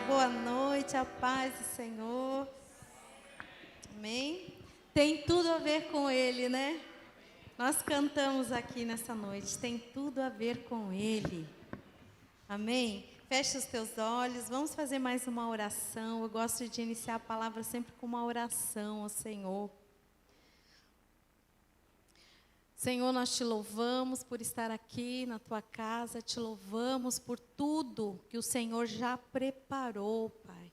boa noite, a paz do Senhor. Amém? Tem tudo a ver com Ele, né? Nós cantamos aqui nessa noite, tem tudo a ver com Ele. Amém? Feche os teus olhos, vamos fazer mais uma oração. Eu gosto de iniciar a palavra sempre com uma oração ao Senhor. Senhor, nós te louvamos por estar aqui na tua casa, te louvamos por tudo que o Senhor já preparou, Pai,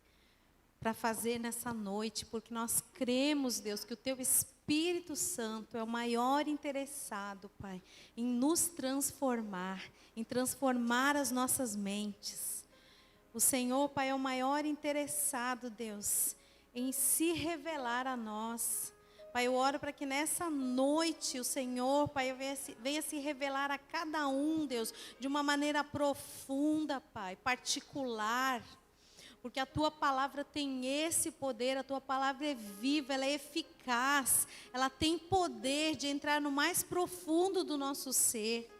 para fazer nessa noite, porque nós cremos, Deus, que o teu Espírito Santo é o maior interessado, Pai, em nos transformar, em transformar as nossas mentes. O Senhor, Pai, é o maior interessado, Deus, em se revelar a nós. Pai, eu oro para que nessa noite o Senhor, Pai, venha se revelar a cada um, Deus, de uma maneira profunda, Pai, particular. Porque a Tua palavra tem esse poder, a Tua palavra é viva, ela é eficaz, ela tem poder de entrar no mais profundo do nosso ser.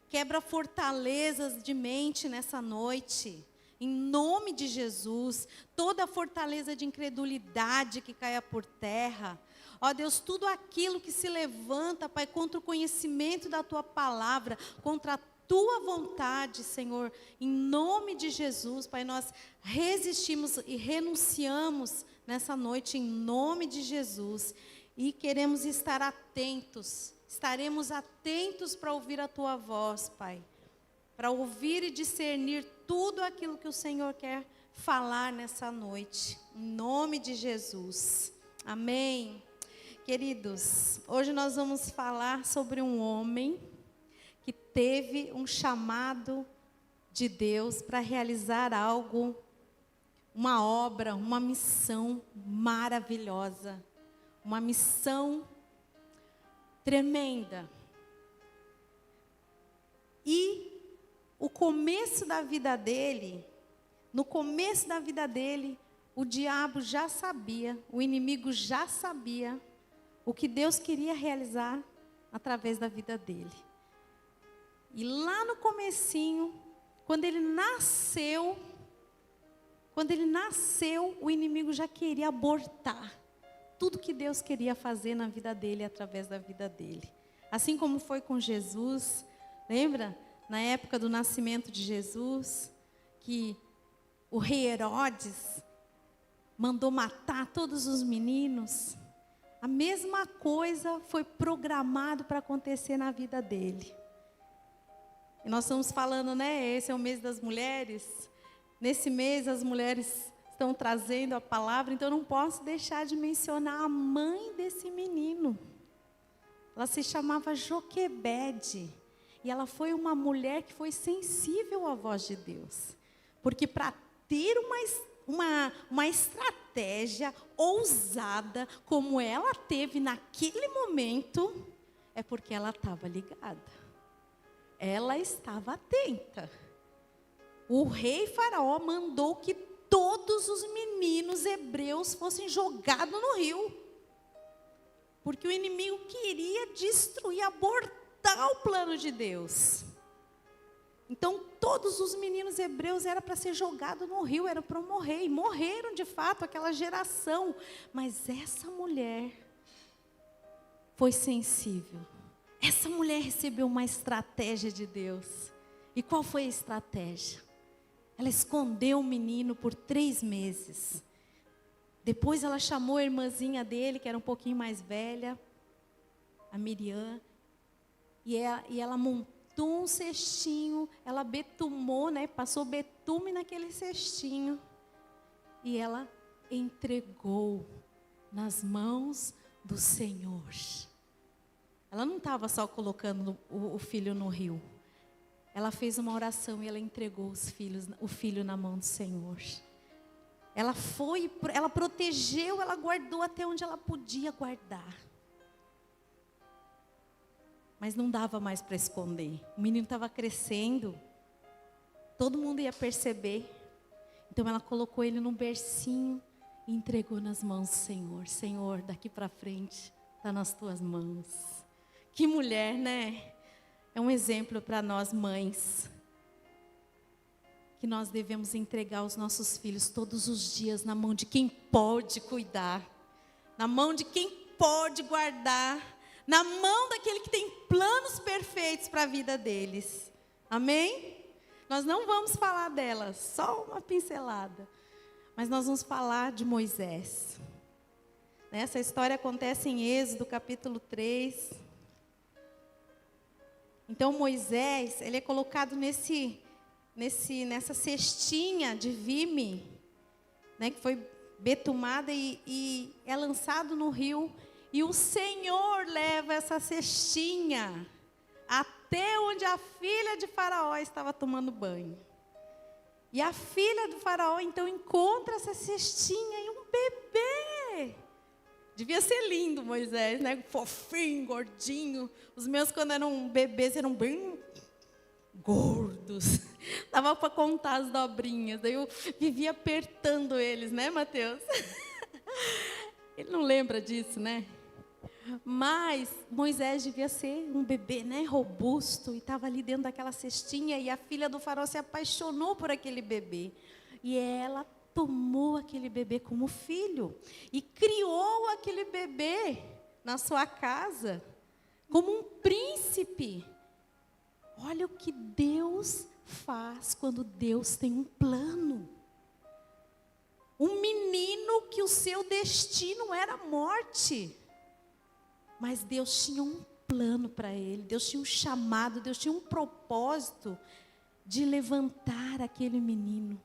Quebra fortalezas de mente nessa noite. Em nome de Jesus, toda fortaleza de incredulidade que caia por terra. Ó Deus, tudo aquilo que se levanta, Pai, contra o conhecimento da Tua palavra, contra a Tua vontade, Senhor, em nome de Jesus, Pai, nós resistimos e renunciamos nessa noite, em nome de Jesus, e queremos estar atentos, estaremos atentos para ouvir a Tua voz, Pai, para ouvir e discernir tudo aquilo que o Senhor quer falar nessa noite, em nome de Jesus, amém. Queridos, hoje nós vamos falar sobre um homem que teve um chamado de Deus para realizar algo, uma obra, uma missão maravilhosa, uma missão tremenda. E o começo da vida dele, no começo da vida dele, o diabo já sabia, o inimigo já sabia o que Deus queria realizar através da vida dele. E lá no comecinho, quando ele nasceu, o inimigo já queria abortar tudo que Deus queria fazer na vida dele, através da vida dele. Assim como foi com Jesus, lembra? Na época do nascimento de Jesus, que o rei Herodes mandou matar todos os meninos. A mesma coisa foi programado para acontecer na vida dele. E nós estamos falando, né? Esse é o mês das mulheres. Nesse mês as mulheres estão trazendo a palavra, então eu não posso deixar de mencionar a mãe desse menino. Ela se chamava Joquebede. E ela foi uma mulher que foi sensível à voz de Deus. Porque para ter uma estratégia ousada como ela teve naquele momento, é porque ela estava ligada. Ela estava atenta. O rei Faraó mandou que todos os meninos hebreus fossem jogados no rio. Porque o inimigo queria destruir, abortar o plano de Deus. Então, todos os meninos hebreus eram para ser jogados no rio, eram para morrer. E morreram, de fato, aquela geração. Mas essa mulher foi sensível. Essa mulher recebeu uma estratégia de Deus. E qual foi a estratégia? Ela escondeu o menino por 3 meses. Depois ela chamou a irmãzinha dele, que era um pouquinho mais velha, a Miriam. E ela montou um cestinho, ela betumou, né? Passou betume naquele cestinho. E ela entregou nas mãos do Senhor. Ela não estava só colocando o filho no rio. Ela fez uma oração e ela entregou o filho na mão do Senhor. Ela protegeu, ela guardou até onde ela podia guardar. Mas não dava mais para esconder. O menino estava crescendo. Todo mundo ia perceber. Então ela colocou ele num bercinho e entregou nas mãos do Senhor. Senhor, daqui para frente está nas tuas mãos. Que mulher, né? É um exemplo para nós mães. que nós devemos entregar os nossos filhos todos os dias na mão de quem pode cuidar, na mão de quem pode guardar, na mão daquele que tem planos perfeitos para a vida deles. Amém? Nós não vamos falar dela, só uma pincelada, mas nós vamos falar de Moisés. Essa história acontece em Êxodo, capítulo 3. Então Moisés, ele é colocado nessa cestinha de vime, né, que foi betumada e é lançado no rio. E o Senhor leva essa cestinha até onde a filha de Faraó estava tomando banho. E a filha do Faraó então encontra essa cestinha e um bebê. Devia ser lindo Moisés, né? Fofinho, gordinho. Os meus, quando eram bebês, eram bem gordos. Dava para contar as dobrinhas. Daí eu vivia apertando eles, né, Mateus? Ele não lembra disso, né? Mas Moisés devia ser um bebê, né, robusto, e estava ali dentro daquela cestinha, e a filha do faraó se apaixonou por aquele bebê. E ela tomou aquele bebê como filho e criou aquele bebê na sua casa como um príncipe. Olha o que Deus faz quando Deus tem um plano. Um menino que o seu destino era morte. Mas Deus tinha um plano para ele, Deus tinha um chamado, Deus tinha um propósito de levantar aquele menino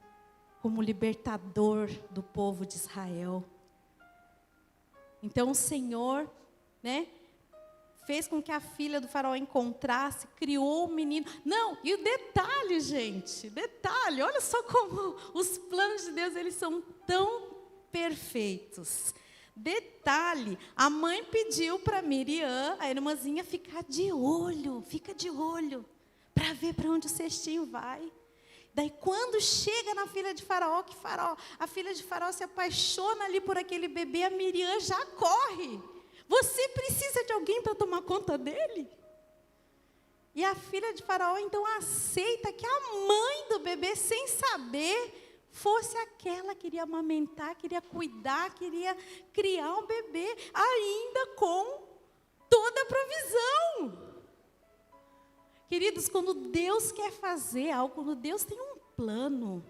como libertador do povo de Israel. Então o Senhor, né, fez com que a filha do faraó encontrasse, criou o menino. Não, e o detalhe, gente, detalhe, olha só como os planos de Deus, eles são tão perfeitos. Detalhe, a mãe pediu para Miriam, a irmãzinha, fica de olho, para ver para onde o cestinho vai. Daí quando chega na filha de Faraó, a filha de Faraó se apaixona ali por aquele bebê, a Miriam já corre. Você precisa de alguém para tomar conta dele? E a filha de Faraó então aceita que a mãe do bebê, sem saber, fosse aquela que queria amamentar, queria cuidar, queria criar um bebê, ainda com toda a provisão. Queridos, quando Deus quer fazer algo, quando Deus tem um plano,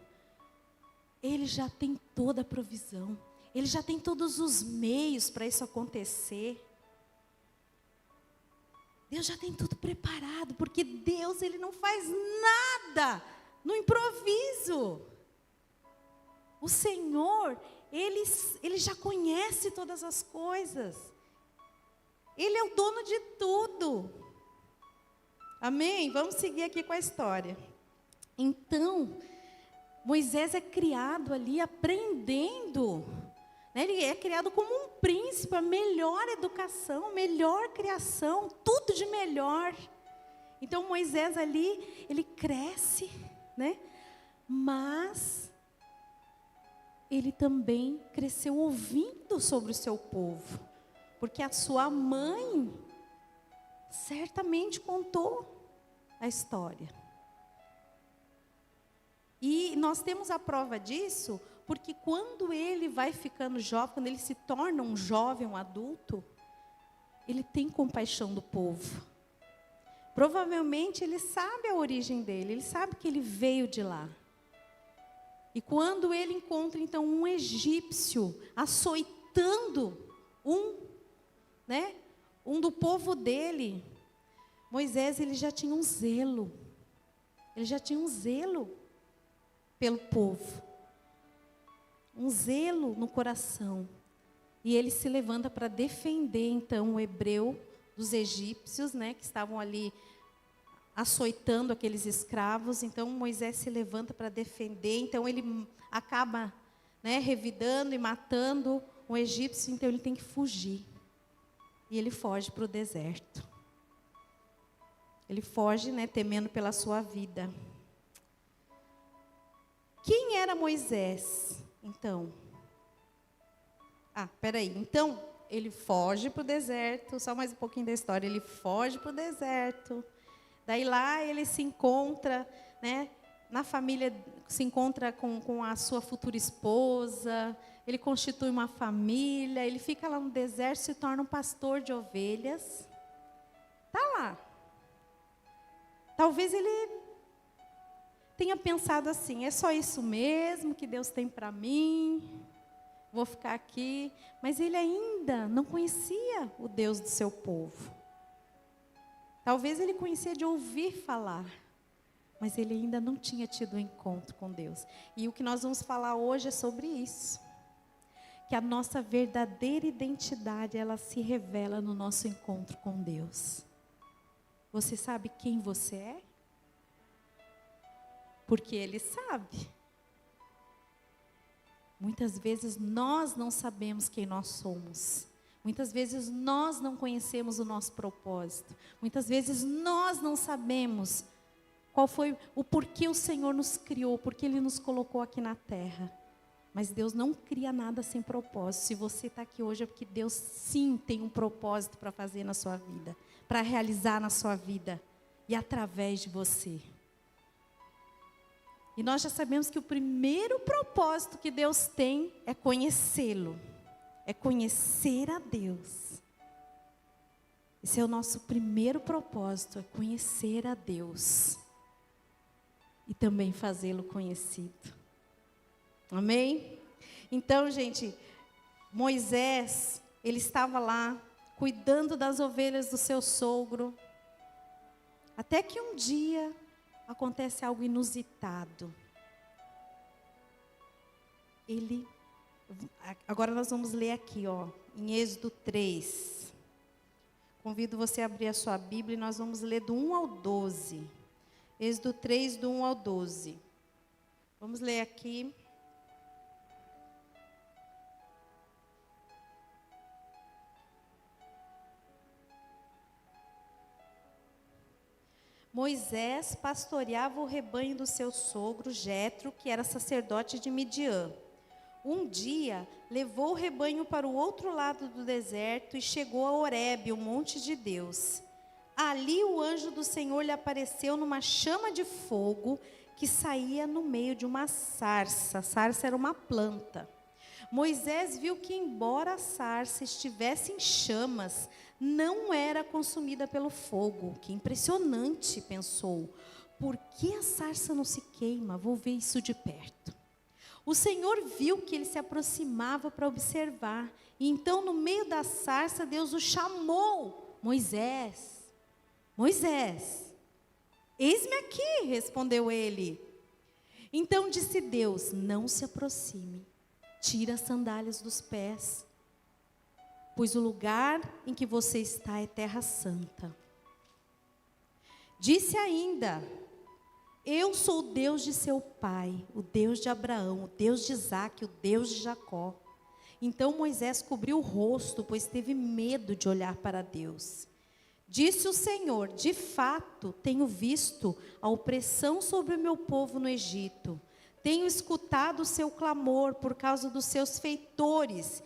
Ele já tem toda a provisão, Ele já tem todos os meios para isso acontecer. Deus já tem tudo preparado, porque Deus, Ele não faz nada no improviso. O Senhor, Ele já conhece todas as coisas. Ele é o dono de tudo. Amém? Vamos seguir aqui com a história. Então, Moisés é criado ali aprendendo, né? Ele é criado como um príncipe, a melhor educação, melhor criação, tudo de melhor. Então Moisés ali, ele cresce, né? Mas ele também cresceu ouvindo sobre o seu povo, porque a sua mãe certamente contou a história. E nós temos a prova disso, porque quando ele vai ficando jovem, quando ele se torna um jovem, um adulto, ele tem compaixão do povo. Provavelmente ele sabe a origem dele, ele sabe que ele veio de lá. E quando ele encontra então um egípcio açoitando um do povo dele, Moisés, ele já tinha um zelo. Ele já tinha um zelo pelo povo. Um zelo no coração. E ele se levanta para defender então o hebreu dos egípcios, né, que estavam ali açoitando aqueles escravos. Então Moisés se levanta para defender. Então ele acaba, né, revidando e matando um egípcio. Então ele tem que fugir. E ele foge para o deserto. Ele foge, né, temendo pela sua vida. Quem era Moisés, então? Então, ele foge para o deserto, só mais um pouquinho da história. Ele foge para o deserto. Daí lá ele se encontra, né, na família, se encontra com a sua futura esposa, ele constitui uma família, ele fica lá no deserto, se torna um pastor de ovelhas. Está lá. Talvez ele tenha pensado assim, é só isso mesmo que Deus tem para mim, vou ficar aqui. Mas ele ainda não conhecia o Deus do seu povo. Talvez ele conhecia de ouvir falar, mas ele ainda não tinha tido um encontro com Deus. E o que nós vamos falar hoje é sobre isso. Que a nossa verdadeira identidade, ela se revela no nosso encontro com Deus. Você sabe quem você é? Porque Ele sabe. Muitas vezes nós não sabemos quem nós somos. Muitas vezes nós não conhecemos o nosso propósito. Muitas vezes nós não sabemos qual foi o porquê o Senhor nos criou, porque Ele nos colocou aqui na terra. Mas Deus não cria nada sem propósito. Se você está aqui hoje é porque Deus sim tem um propósito para fazer na sua vida, para realizar na sua vida e através de você. E nós já sabemos que o primeiro propósito que Deus tem é conhecê-lo. É conhecer a Deus. Esse é o nosso primeiro propósito, é conhecer a Deus. E também fazê-lo conhecido. Amém? Então, gente, Moisés, ele estava lá, cuidando das ovelhas do seu sogro. Até que um dia acontece algo inusitado. Agora nós vamos ler aqui, ó, em Êxodo 3. Convido você a abrir a sua Bíblia e nós vamos ler do 1 ao 12. Êxodo 3, do 1 ao 12. Vamos ler aqui. Moisés pastoreava o rebanho do seu sogro Jetro, que era sacerdote de Midian. Um dia, levou o rebanho para o outro lado do deserto e chegou a Horebe, o monte de Deus. Ali o anjo do Senhor lhe apareceu numa chama de fogo que saía no meio de uma sarça. A sarça era uma planta. Moisés viu que, embora a sarça estivesse em chamas, não era consumida pelo fogo. Que impressionante, pensou. Por que a sarça não se queima? Vou ver isso de perto. O Senhor viu que ele se aproximava para observar. E então, no meio da sarça, Deus o chamou. Moisés, Moisés, eis-me aqui, respondeu ele. Então disse Deus, não se aproxime. Tira as sandálias dos pés, pois o lugar em que você está é terra santa. Disse ainda, eu sou o Deus de seu pai, o Deus de Abraão, o Deus de Isaque, o Deus de Jacó. Então Moisés cobriu o rosto, pois teve medo de olhar para Deus. Disse o Senhor, de fato, tenho visto a opressão sobre o meu povo no Egito. Tenho escutado o seu clamor por causa dos seus feitores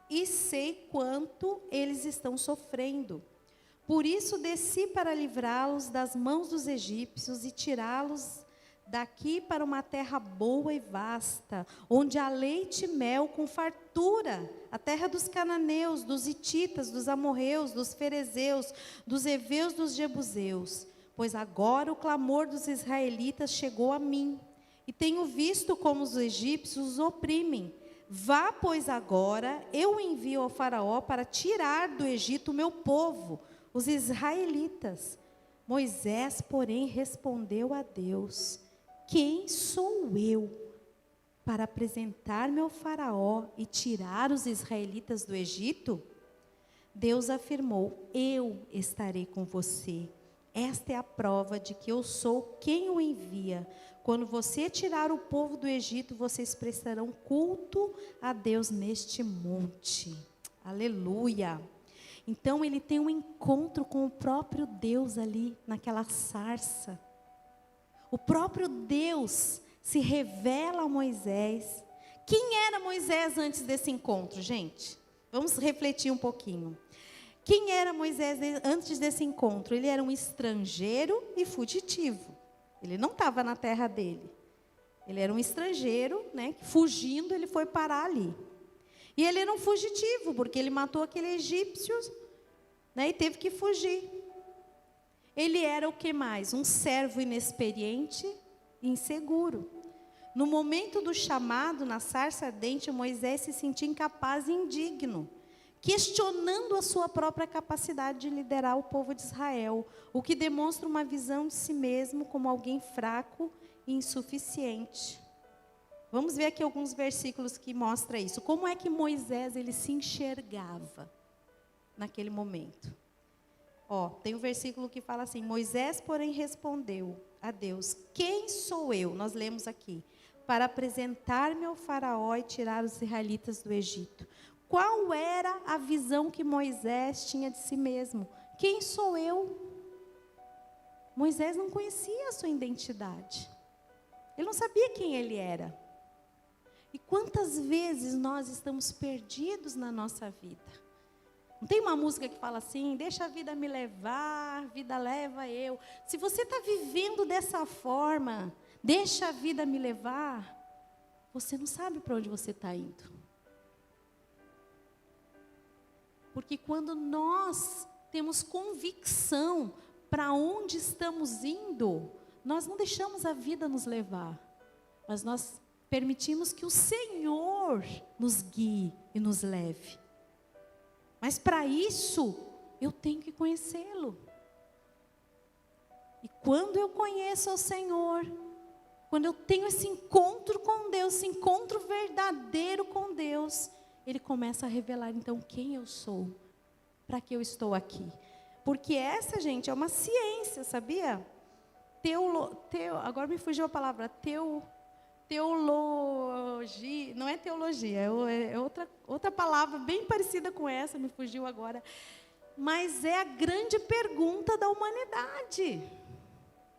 e sei quanto eles estão sofrendo. Por isso desci para livrá-los das mãos dos egípcios e tirá-los daqui para uma terra boa e vasta, onde há leite e mel com fartura, a terra dos cananeus, dos hititas, dos amorreus, dos ferezeus, dos heveus, dos jebuseus. Pois agora o clamor dos israelitas chegou a mim. E tenho visto como os egípcios os oprimem. Vá, pois, agora, eu envio ao faraó para tirar do Egito o meu povo, os israelitas. Moisés, porém, respondeu a Deus, quem sou eu para apresentar-me ao faraó e tirar os israelitas do Egito? Deus afirmou, eu estarei com você. Esta é a prova de que eu sou quem o envia. Quando você tirar o povo do Egito, vocês prestarão culto a Deus neste monte. Aleluia. Então ele tem um encontro com o próprio Deus ali, naquela sarça. O próprio Deus se revela a Moisés. Quem era Moisés antes desse encontro, gente? Vamos refletir um pouquinho. Quem era Moisés antes desse encontro? Ele era um estrangeiro e fugitivo. Ele não estava na terra dele. Ele era um estrangeiro, né? Fugindo, ele foi parar ali. E ele era um fugitivo, porque ele matou aquele egípcio, né? E teve que fugir. Ele era o que mais? Um servo inexperiente e inseguro. No momento do chamado, na sarça ardente, Moisés se sentia incapaz e indigno, questionando a sua própria capacidade de liderar o povo de Israel, o que demonstra uma visão de si mesmo como alguém fraco e insuficiente. Vamos ver aqui alguns versículos que mostram isso. Como é que Moisés ele se enxergava naquele momento? Tem um versículo que fala assim: Moisés, porém, respondeu a Deus: quem sou eu? Nós lemos aqui: para apresentar-me ao faraó e tirar os israelitas do Egito. Qual era a visão que Moisés tinha de si mesmo? Quem sou eu? Moisés não conhecia a sua identidade. Ele não sabia quem ele era. E quantas vezes nós estamos perdidos na nossa vida? Não tem uma música que fala assim: deixa a vida me levar, vida leva eu. Se você está vivendo dessa forma, deixa a vida me levar, você não sabe para onde você está indo. Porque quando nós temos convicção para onde estamos indo, nós não deixamos a vida nos levar, mas nós permitimos que o Senhor nos guie e nos leve. Mas para isso, eu tenho que conhecê-lo. E quando eu conheço o Senhor, quando eu tenho esse encontro com Deus, esse encontro verdadeiro com Deus, Ele começa a revelar então quem eu sou, para que eu estou aqui. Porque essa, gente, é uma ciência, sabia? Agora me fugiu a palavra, teologia, não é teologia, é outra palavra bem parecida com essa, me fugiu agora. Mas é a grande pergunta da humanidade.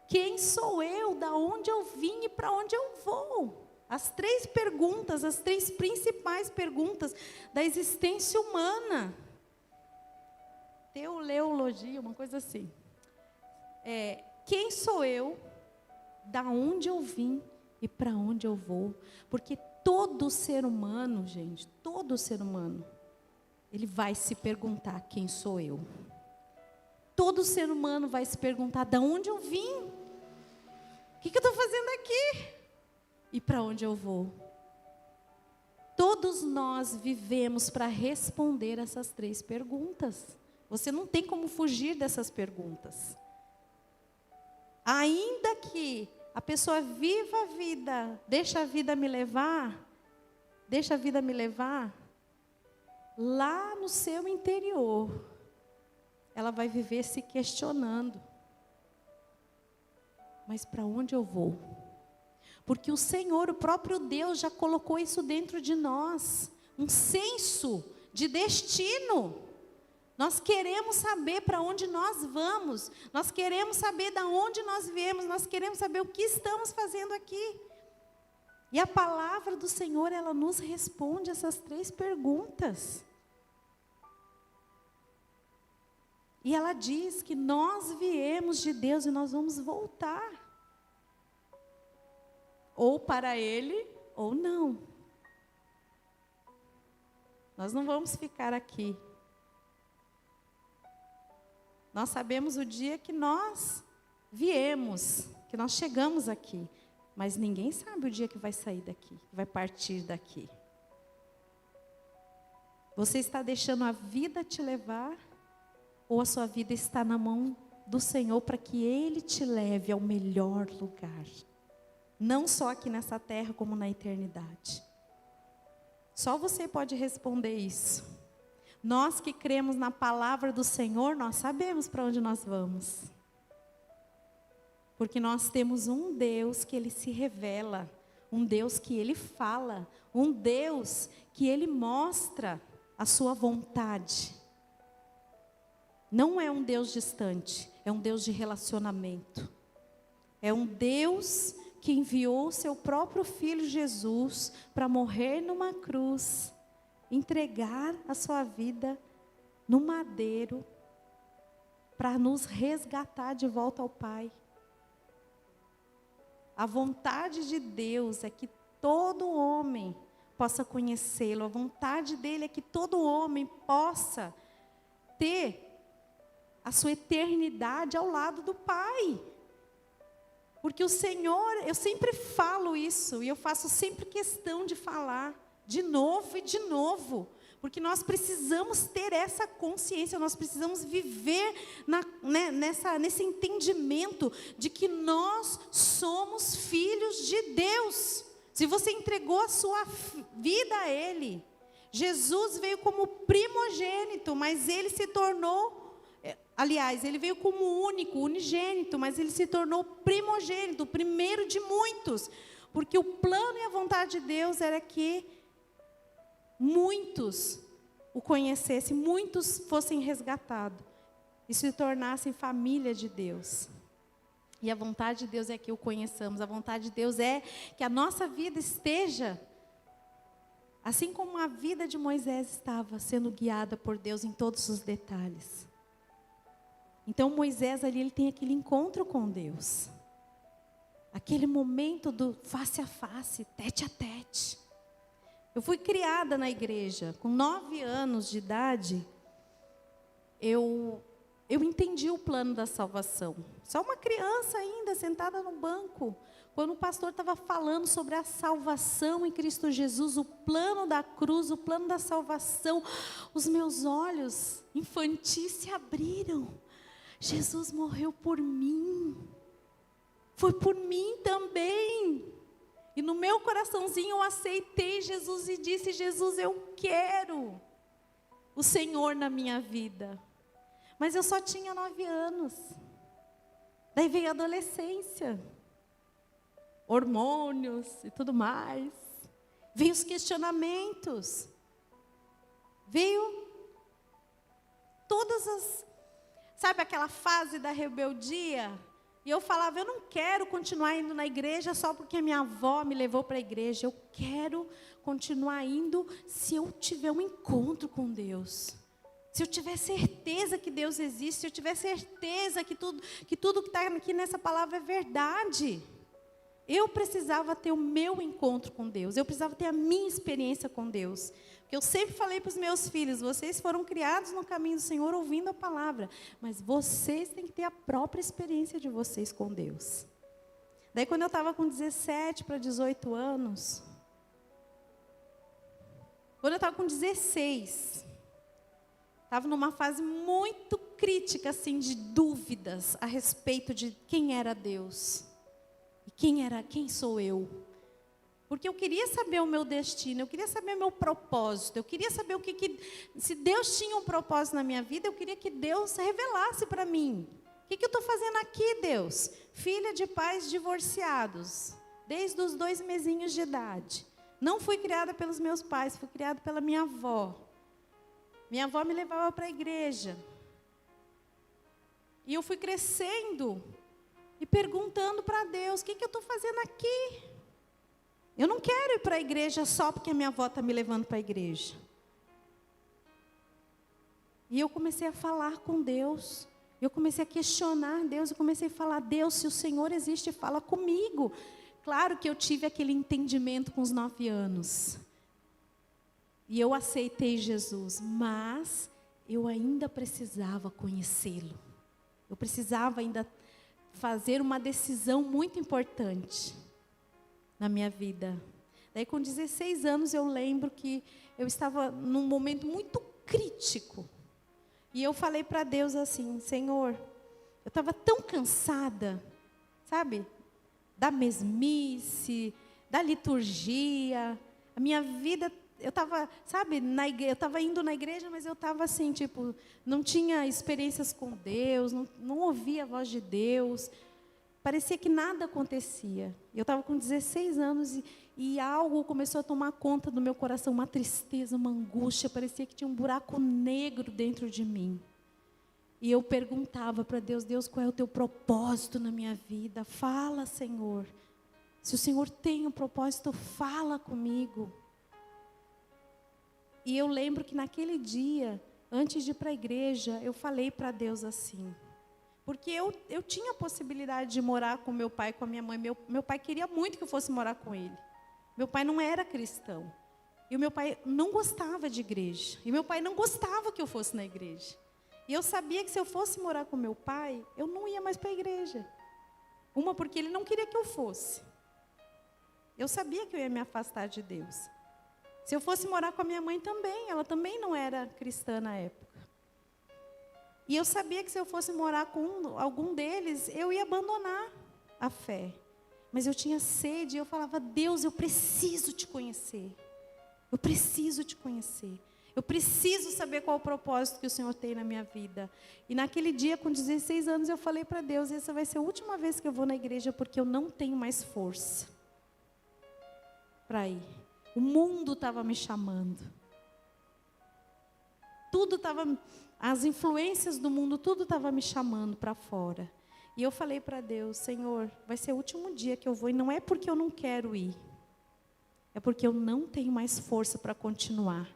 Quem sou eu? Da onde eu vim e para onde eu vou? As três perguntas, as três principais perguntas da existência humana. Teologia, uma coisa assim. Quem sou eu? Da onde eu vim e para onde eu vou? Porque todo ser humano, gente, todo ser humano, ele vai se perguntar: quem sou eu? Todo ser humano vai se perguntar: de onde eu vim? O que eu estou fazendo aqui? E para onde eu vou? Todos nós vivemos para responder essas três perguntas. Você não tem como fugir dessas perguntas. Ainda que a pessoa viva a vida, deixa a vida me levar, lá no seu interior, ela vai viver se questionando: mas para onde eu vou? Porque o Senhor, o próprio Deus, já colocou isso dentro de nós, um senso de destino. Nós queremos saber para onde nós vamos, nós queremos saber de onde nós viemos, nós queremos saber o que estamos fazendo aqui. E a palavra do Senhor, ela nos responde essas três perguntas. E ela diz que nós viemos de Deus e nós vamos voltar. Ou para Ele, ou não. Nós não vamos ficar aqui. Nós sabemos o dia que nós viemos, que nós chegamos aqui. Mas ninguém sabe o dia que vai sair daqui, que vai partir daqui. Você está deixando a vida te levar? Ou a sua vida está na mão do Senhor para que Ele te leve ao melhor lugar? Não só aqui nessa terra, como na eternidade. Só você pode responder isso. Nós que cremos na palavra do Senhor, nós sabemos para onde nós vamos. Porque nós temos um Deus que Ele se revela, um Deus que Ele fala, um Deus que Ele mostra a sua vontade. Não é um Deus distante, é um Deus de relacionamento. É um Deus que enviou o seu próprio Filho Jesus para morrer numa cruz, entregar a sua vida no madeiro, para nos resgatar de volta ao Pai. A vontade de Deus é que todo homem possa conhecê-lo. A vontade dele é que todo homem possa ter a sua eternidade ao lado do Pai. Porque o Senhor, eu sempre falo isso, e eu faço sempre questão de falar, de novo e de novo. Porque nós precisamos ter essa consciência, nós precisamos viver nesse entendimento de que nós somos filhos de Deus. Se você entregou a sua vida a Ele, Jesus veio como primogênito, mas Ele se tornou... Aliás, ele veio como único, unigênito, mas ele se tornou primogênito, o primeiro de muitos. Porque o plano e a vontade de Deus era que muitos o conhecessem, muitos fossem resgatados e se tornassem família de Deus. E a vontade de Deus é que o conheçamos, a vontade de Deus é que a nossa vida esteja, assim como a vida de Moisés estava sendo guiada por Deus em todos os detalhes. Então Moisés ali, ele tem aquele encontro com Deus. Aquele momento do face a face, tete a tete. Eu fui criada na igreja. Com 9 anos de idade, eu entendi o plano da salvação. Só uma criança ainda, sentada no banco. Quando o pastor estava falando sobre a salvação em Cristo Jesus, o plano da cruz, o plano da salvação, os meus olhos infantis se abriram. Jesus morreu por mim, foi por mim também, e no meu coraçãozinho eu aceitei Jesus e disse: Jesus, eu quero o Senhor na minha vida. Mas eu só tinha 9 anos, daí veio a adolescência, hormônios e tudo mais, veio os questionamentos, veio todas as... Sabe aquela fase da rebeldia? E eu falava, eu não quero continuar indo na igreja só porque a minha avó me levou para a igreja. Eu quero continuar indo se eu tiver um encontro com Deus. Se eu tiver certeza que Deus existe, se eu tiver certeza que tudo que está aqui nessa palavra é verdade. Eu precisava ter o meu encontro com Deus. Eu precisava ter a minha experiência com Deus. Porque eu sempre falei para os meus filhos, vocês foram criados no caminho do Senhor ouvindo a palavra. Mas vocês têm que ter a própria experiência de vocês com Deus. Daí quando eu estava com 17 para 18 anos, quando eu estava com 16, estava numa fase muito crítica, assim, de dúvidas a respeito de quem era Deus. E quem sou eu? Porque eu queria saber o meu destino, eu queria saber o meu propósito, eu queria saber se Deus tinha um propósito na minha vida, eu queria que Deus revelasse para mim. O que eu estou fazendo aqui, Deus? Filha de pais divorciados, desde os 2 mesinhos de idade. Não fui criada pelos meus pais, fui criada pela minha avó. Minha avó me levava para a igreja. E eu fui crescendo e perguntando para Deus, o que eu estou fazendo aqui? Eu não quero ir para a igreja só porque a minha avó está me levando para a igreja. E eu comecei a falar com Deus. Eu comecei a questionar Deus. Eu comecei a falar, Deus, se o Senhor existe, fala comigo. Claro que eu tive aquele entendimento com os 9 anos. E eu aceitei Jesus. Mas eu ainda precisava conhecê-lo. Eu precisava ainda fazer uma decisão muito importante na minha vida. Daí com 16 anos eu lembro que eu estava num momento muito crítico. E eu falei para Deus assim, Senhor, eu estava tão cansada, sabe? Da mesmice, da liturgia. A minha vida, eu estava, sabe, eu estava indo na igreja, mas eu estava assim, tipo, não tinha experiências com Deus, não ouvia a voz de Deus. Parecia que nada acontecia. Eu estava com 16 anos e algo começou a tomar conta do meu coração, uma tristeza, uma angústia. Parecia que tinha um buraco negro dentro de mim. E eu perguntava para Deus, Deus, qual é o teu propósito na minha vida? Fala, Senhor. Se o Senhor tem um propósito, fala comigo. E eu lembro que naquele dia, antes de ir para a igreja, eu falei para Deus assim, Porque eu tinha a possibilidade de morar com meu pai e com a minha mãe. Meu pai queria muito que eu fosse morar com ele. Meu pai não era cristão. E o meu pai não gostava de igreja. E meu pai não gostava que eu fosse na igreja. E eu sabia que se eu fosse morar com meu pai, eu não ia mais para a igreja. Uma, porque ele não queria que eu fosse. Eu sabia que eu ia me afastar de Deus. Se eu fosse morar com a minha mãe também, ela também não era cristã na época. E eu sabia que se eu fosse morar com algum deles, eu ia abandonar a fé. Mas eu tinha sede e eu falava, Deus, eu preciso te conhecer. Eu preciso te conhecer. Eu preciso saber qual é o propósito que o Senhor tem na minha vida. E naquele dia, com 16 anos, eu falei para Deus, essa vai ser a última vez que eu vou na igreja, porque eu não tenho mais força para ir. O mundo estava me chamando. Tudo estava, as influências do mundo, tudo estava me chamando para fora. E eu falei para Deus, Senhor, vai ser o último dia que eu vou, e não é porque eu não quero ir. É porque eu não tenho mais força para continuar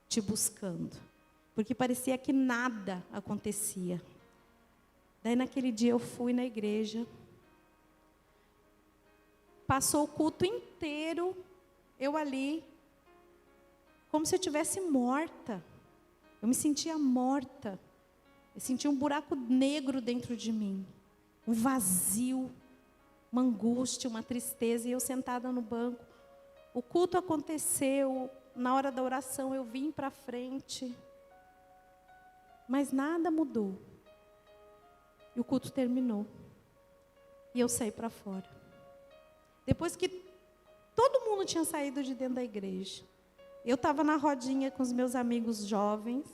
te buscando. Porque parecia que nada acontecia. Daí naquele dia eu fui na igreja. Passou o culto inteiro, eu ali, como se eu estivesse morta. Eu me sentia morta. Eu sentia um buraco negro dentro de mim. Um vazio, uma angústia, uma tristeza. E eu sentada no banco. O culto aconteceu, na hora da oração eu vim para frente, mas nada mudou. E o culto terminou. E eu saí para fora. Depois que todo mundo tinha saído de dentro da igreja, eu estava na rodinha com os meus amigos jovens,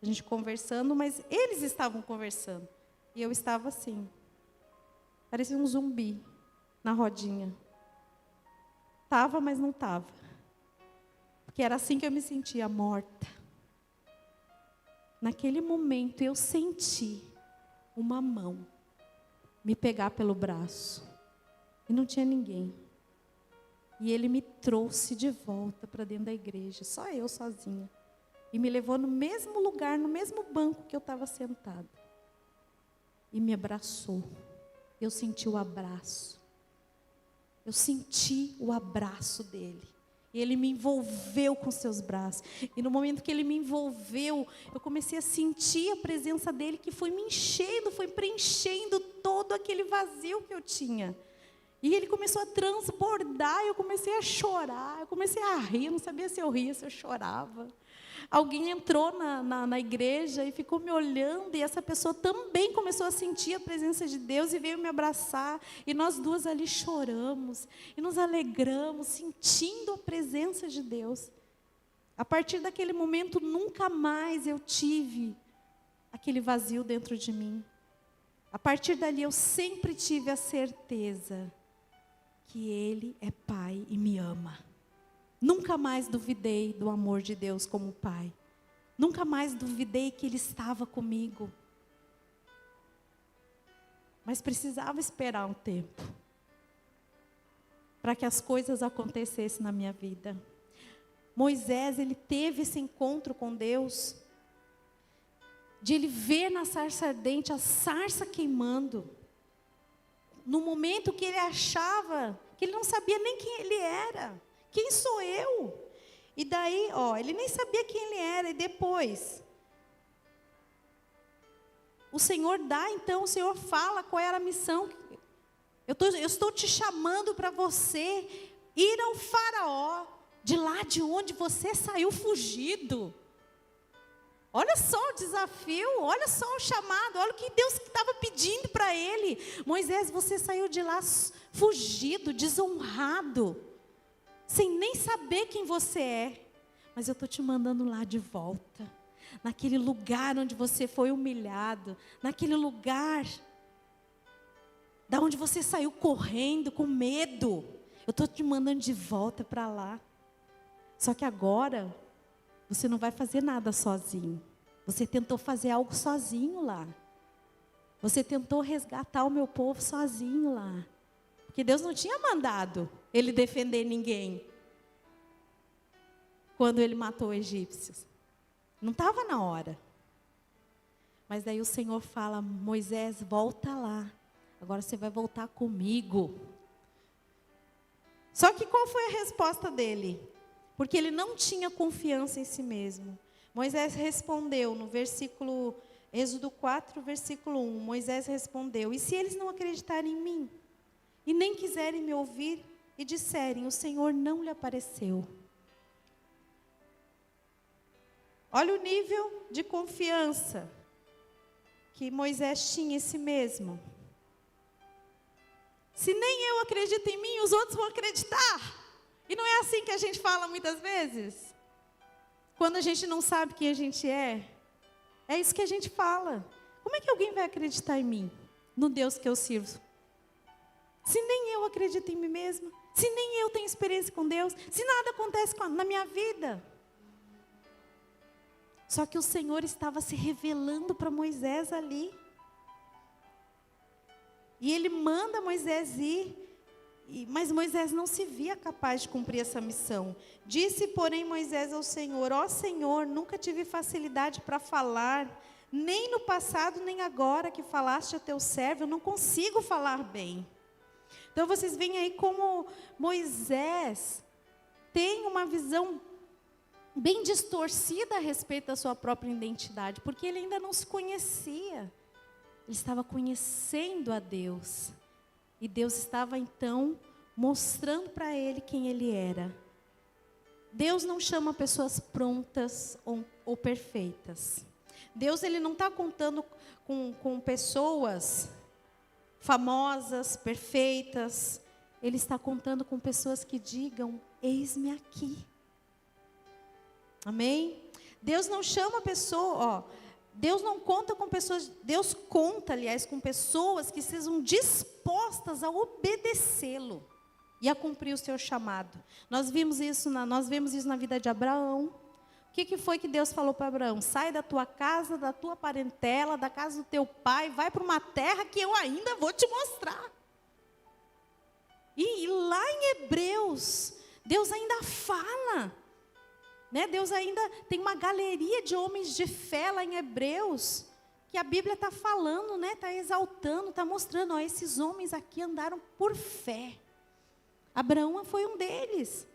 a gente conversando, mas eles estavam conversando. E eu estava assim, parecia um zumbi na rodinha. Estava, mas não estava. Porque era assim que eu me sentia, morta. Naquele momento eu senti uma mão me pegar pelo braço. E não tinha ninguém. E ele me trouxe de volta para dentro da igreja, só eu sozinha. E me levou no mesmo lugar, no mesmo banco que eu estava sentada. E me abraçou. Eu senti o abraço. Eu senti o abraço dele. E ele me envolveu com seus braços. E no momento que ele me envolveu, eu comecei a sentir a presença dele, que foi me enchendo, foi preenchendo todo aquele vazio que eu tinha. E ele começou a transbordar, eu comecei a chorar, eu comecei a rir, eu não sabia se eu ria, se eu chorava. Alguém entrou na igreja e ficou me olhando, e essa pessoa também começou a sentir a presença de Deus e veio me abraçar, e nós duas ali choramos, e nos alegramos, sentindo a presença de Deus. A partir daquele momento, nunca mais eu tive aquele vazio dentro de mim. A partir dali, eu sempre tive a certeza que Ele é Pai e me ama. Nunca mais duvidei do amor de Deus como Pai. Nunca mais duvidei que Ele estava comigo. Mas precisava esperar um tempo para que as coisas acontecessem na minha vida. Moisés, ele teve esse encontro com Deus, de ele ver na sarça ardente a sarça queimando. No momento que ele achava que ele não sabia nem quem ele era. Quem sou eu? E daí, ele nem sabia quem ele era. E depois, o Senhor dá, então, o Senhor fala qual era a missão. Eu estou te chamando para você ir ao faraó, de lá de onde você saiu fugido. Olha só o desafio, olha só o chamado, olha o que Deus estava pedindo para ele. Moisés, você saiu de lá fugido, desonrado, sem nem saber quem você é. Mas eu estou te mandando lá de volta, naquele lugar onde você foi humilhado, naquele lugar da onde você saiu correndo com medo. Eu estou te mandando de volta para lá. Só que agora você não vai fazer nada sozinho. Você tentou fazer algo sozinho lá. Você tentou resgatar o meu povo sozinho lá. Porque Deus não tinha mandado ele defender ninguém quando ele matou os egípcios. Não estava na hora. Mas daí o Senhor fala: Moisés, volta lá. Agora você vai voltar comigo. Só que qual foi a resposta dele? Porque ele não tinha confiança em si mesmo. Moisés respondeu no versículo, Êxodo 4, versículo 1. Moisés respondeu: e se eles não acreditarem em mim? E nem quiserem me ouvir e disserem: o Senhor não lhe apareceu. Olha o nível de confiança que Moisés tinha em si mesmo. Se nem eu acredito em mim, os outros vão acreditar. E não é assim que a gente fala muitas vezes? Quando a gente não sabe quem a gente é isso que a gente fala. Como é que alguém vai acreditar em mim? No Deus que eu sirvo? Se nem eu acredito em mim mesma, se nem eu tenho experiência com Deus, se nada acontece na minha vida. Só que o Senhor estava se revelando para Moisés ali. E ele manda Moisés ir, mas Moisés não se via capaz de cumprir essa missão. Disse, porém, Moisés ao Senhor: ó Senhor, nunca tive facilidade para falar, nem no passado, nem agora que falaste a teu servo, eu não consigo falar bem. Então vocês veem aí como Moisés tem uma visão bem distorcida a respeito da sua própria identidade, porque ele ainda não se conhecia. Ele estava conhecendo a Deus. E Deus estava então mostrando para ele quem ele era. Deus não chama pessoas prontas ou perfeitas. Deus, ele não está contando com pessoas famosas, perfeitas. Ele está contando com pessoas que digam: eis-me aqui. Amém? Deus não chama pessoa, Deus não conta com pessoas, Deus conta, aliás, com pessoas que sejam dispostas a obedecê-lo e a cumprir o seu chamado. Nós vemos isso na vida de Abraão. O que foi que Deus falou para Abraão? Sai da tua casa, da tua parentela, da casa do teu pai, vai para uma terra que eu ainda vou te mostrar. E lá em Hebreus, Deus ainda fala, né? Deus ainda tem uma galeria de homens de fé lá em Hebreus, que a Bíblia está falando, né? Está exaltando, está mostrando, esses homens aqui andaram por fé. Abraão foi um deles.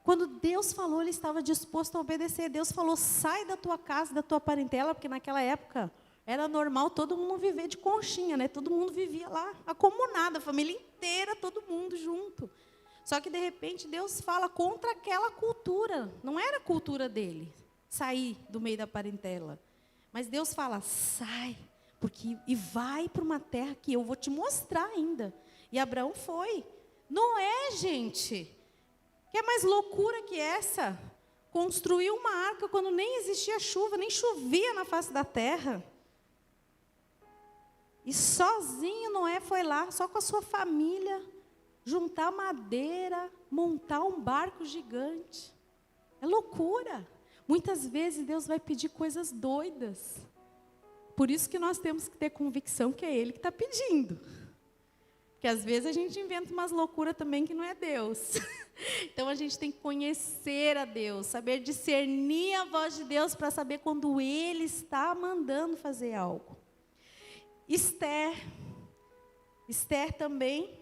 Quando Deus falou, ele estava disposto a obedecer. Deus falou: sai da tua casa, da tua parentela, porque naquela época era normal todo mundo viver de conchinha, né? Todo mundo vivia lá, acomunado, a família inteira, todo mundo junto. Só que de repente Deus fala contra aquela cultura. Não era a cultura dele, sair do meio da parentela. Mas Deus fala: sai, e vai para uma terra que eu vou te mostrar ainda. E Abraão foi. Noé, gente, que é mais loucura que essa? Construiu uma arca quando nem existia chuva, nem chovia na face da terra. E sozinho Noé foi lá, só com a sua família, juntar madeira, montar um barco gigante. É loucura. Muitas vezes Deus vai pedir coisas doidas. Por isso que nós temos que ter convicção que é Ele que está pedindo. Porque às vezes a gente inventa umas loucuras também que não é Deus. Então a gente tem que conhecer a Deus, saber discernir a voz de Deus para saber quando Ele está mandando fazer algo. Esther também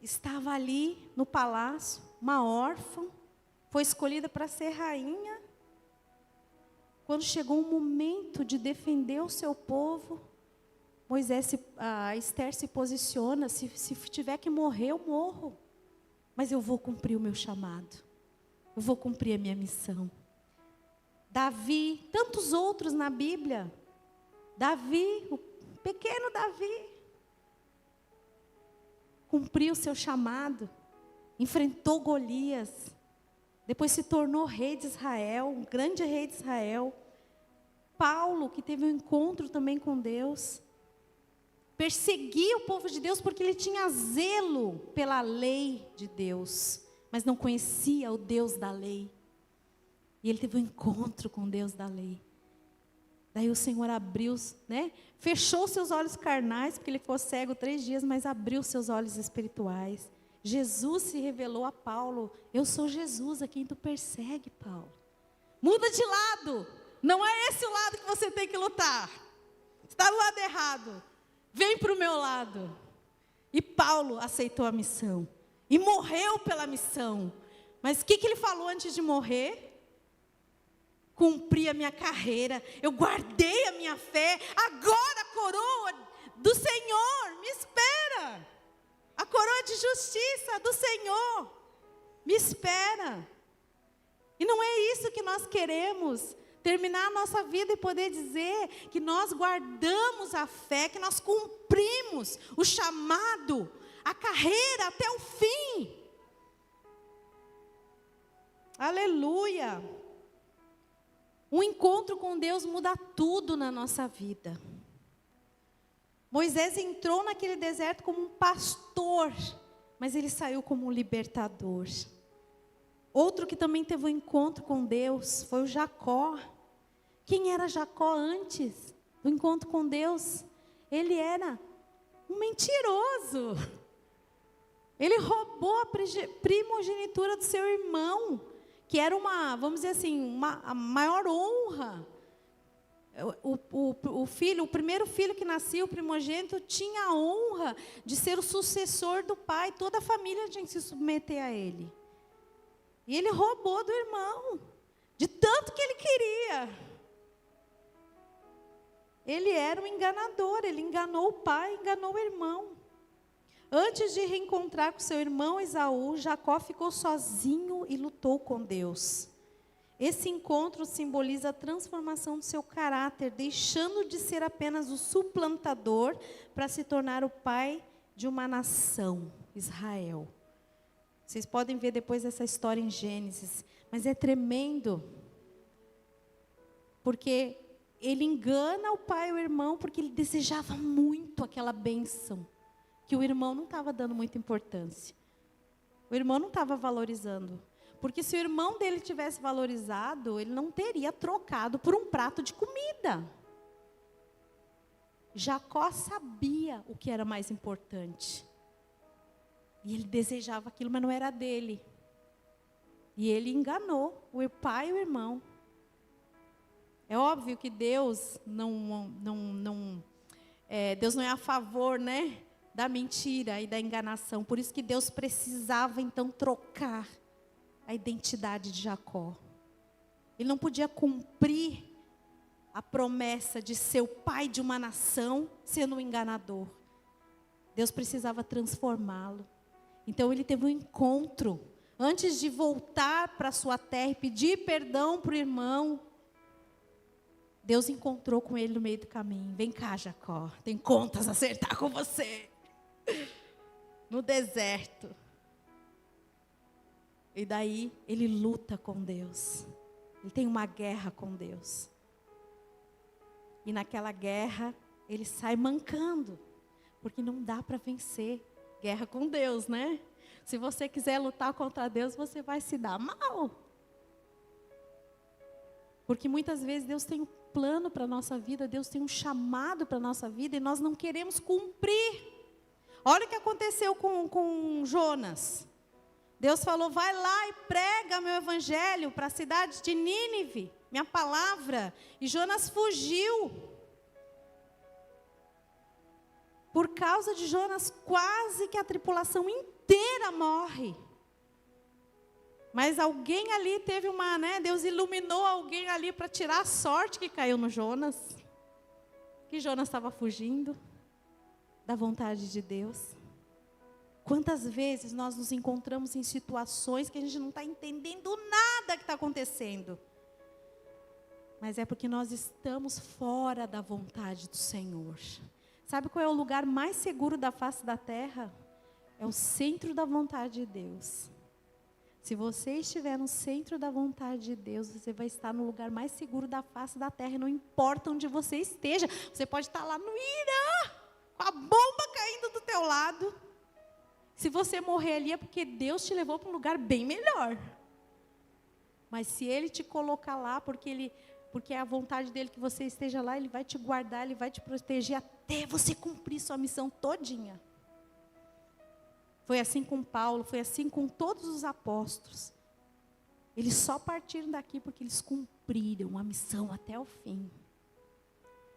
estava ali no palácio, uma órfã, foi escolhida para ser rainha. Quando chegou o momento de defender o seu povo, Esther se posiciona: se tiver que morrer, eu morro. Mas eu vou cumprir o meu chamado. Eu vou cumprir a minha missão. Davi, tantos outros na Bíblia. Davi, o pequeno Davi, cumpriu o seu chamado, enfrentou Golias, depois se tornou rei de Israel, um grande rei de Israel. Paulo, que teve um encontro também com Deus, perseguia o povo de Deus porque ele tinha zelo pela lei de Deus, mas não conhecia o Deus da lei. E ele teve um encontro com o Deus da lei. Daí o Senhor abriu, né? Fechou seus olhos carnais, porque ele ficou cego 3 dias, mas abriu seus olhos espirituais. Jesus se revelou a Paulo: eu sou Jesus a quem tu persegue, Paulo. Muda de lado, Não é esse o lado que você tem que lutar. Está do lado errado. Vem para o meu lado. E Paulo aceitou a missão. E morreu pela missão. Mas o que ele falou antes de morrer? Cumpri a minha carreira. Eu guardei a minha fé. Agora a coroa do Senhor me espera. A coroa de justiça do Senhor me espera. E não é isso que nós queremos. Terminar a nossa vida e poder dizer que nós guardamos a fé, que nós cumprimos o chamado, a carreira até o fim. Aleluia! Um encontro com Deus muda tudo na nossa vida. Moisés entrou naquele deserto como um pastor, mas ele saiu como um libertador. Outro que também teve um encontro com Deus foi o Jacó. Quem era Jacó antes do encontro com Deus? Ele era um mentiroso. Ele roubou a primogenitura do seu irmão, que era vamos dizer assim, a maior honra. O primeiro filho que nascia, o primogênito, tinha a honra de ser o sucessor do pai. Toda a família tinha que se submeter a ele. E ele roubou do irmão, de tanto que ele queria. Ele era um enganador, ele enganou o pai, enganou o irmão. Antes de reencontrar com seu irmão Esaú, Jacó ficou sozinho e lutou com Deus. Esse encontro simboliza a transformação do seu caráter, deixando de ser apenas o suplantador para se tornar o pai de uma nação, Israel. Vocês podem ver depois essa história em Gênesis, mas é tremendo, porque ele engana o pai e o irmão, porque ele desejava muito aquela bênção, que o irmão não estava dando muita importância. O irmão não estava valorizando. Porque se o irmão dele tivesse valorizado, ele não teria trocado por um prato de comida. Jacó sabia o que era mais importante. E ele desejava aquilo, mas não era dele. E ele enganou o pai e o irmão. É óbvio que Deus Deus não é a favor, né, da mentira e da enganação. Por isso que Deus precisava então trocar a identidade de Jacó. Ele não podia cumprir a promessa de ser o pai de uma nação sendo um enganador. Deus precisava transformá-lo. Então ele teve um encontro. Antes de voltar para sua terra e pedir perdão para o irmão, Deus encontrou com ele no meio do caminho. Vem cá, Jacó, tem contas a acertar com você. No deserto. E daí ele luta com Deus. Ele tem uma guerra com Deus. E naquela guerra ele sai mancando. Porque não dá para vencer guerra com Deus, né? Se você quiser lutar contra Deus, você vai se dar mal. Porque muitas vezes Deus tem um plano para a nossa vida, Deus tem um chamado para a nossa vida e nós não queremos cumprir. Olha o que aconteceu com Jonas. Deus falou, vai lá e prega meu evangelho para a cidade de Nínive, minha palavra. E Jonas fugiu. Por causa de Jonas, quase que a tripulação inteira morre. Mas alguém ali teve Deus iluminou alguém ali para tirar a sorte que caiu no Jonas. Que Jonas estava fugindo da vontade de Deus. Quantas vezes nós nos encontramos em situações que a gente não está entendendo nada que está acontecendo. Mas é porque nós estamos fora da vontade do Senhor. Sabe qual é o lugar mais seguro da face da terra? É o centro da vontade de Deus. Se você estiver no centro da vontade de Deus, você vai estar no lugar mais seguro da face da terra. Não importa onde você esteja. Você pode estar lá no Irã, com a bomba caindo do teu lado. Se você morrer ali é porque Deus te levou para um lugar bem melhor. Mas se Ele te colocar lá, porque é a vontade dEle que você esteja lá, Ele vai te guardar, Ele vai te proteger até você cumprir sua missão todinha. Foi assim com Paulo, foi assim com todos os apóstolos. Eles só partiram daqui porque eles cumpriram a missão até o fim.